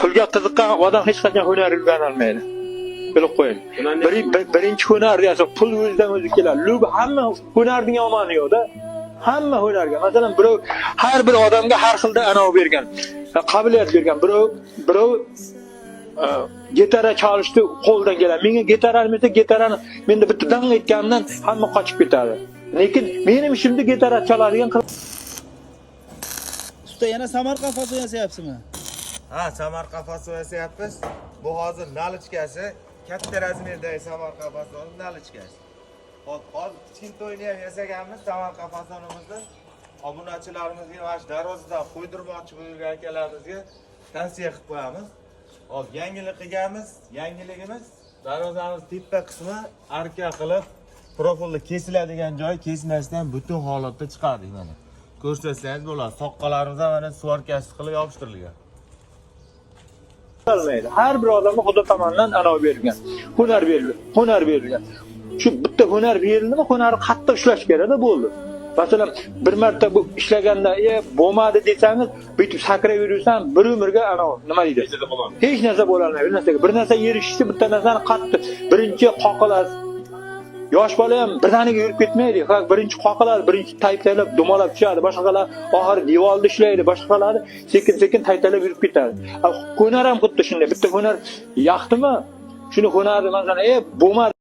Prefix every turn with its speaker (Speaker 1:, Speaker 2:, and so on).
Speaker 1: pulga qiziqqan odam hech qachon hunar o'rganolmaydi. Bilib qo'ying. Birinchi hunar desa pul o'zidan o'zi keladi. Lug hamma hunarning yomoni yo'qda. Hamma hunarga. Masalan, birov har bir odamga har xilda anov bergan, qobiliyat bergan. Birov gitara chalishni qo'ldan keladi. Menga gitara almasa, gitarani menda bitta dang etganimdan hamma qochib ketadi. Lekin mening ishimda gitara chaladigan
Speaker 2: usta yana Samarqand faso yasayapsizmi?
Speaker 3: Ha, Samarqand faso yasayapmiz. Bu hozir nalichkasi, katta razmerdagi Samarqand fasoni nalichkasi. Hop, hozir kichkintoyni ham yasaganmiz Samarqand fasonimizda. Obunachilarimizga mana shu darvozadan qo'ydirmoqchi bo'lgan akalarimizga tavsiya qilib qo'yamiz. Hop, yangilik qilganmiz. Yangiligimiz darvozamiz tepa qismi arka qilib profilni kesiladigan joy kesmasdan butun holatda chiqardik mana. Ko'rsatsangiz bo'ladi. Soqqalarimiz ham mana svorkasi qilib yopishtirilgan.
Speaker 1: Har bir odamga Xudo tomonidan anov berilgan. Hunar berilgan. Shu bitta hunar berildimi, hunarni qattiq ishlash kerak-da bo'ldi. Masalan, bir marta bu ishlaganda, bo'lmadi desangiz, bitib sakrab yurursan, bir umrga anov nima deydi? Hech narsa bo'la olmaydi. Bir narsa erishishni, bitta narsani qattiq birinchi qoqilasiz. Yosh bola ham birdaniga yurib ketmaydi. Birinchi qoqiladi, birinchi taytalab, dumalab tushadi. Boshqalar oxiri devorda ishlaydi, boshqalar sekin-sekin taytalab yurib ketadi. Hunar ham xuddi shunday. Bitta hunar yoqdimi? Shuni hunarni masalan, bo'lmadi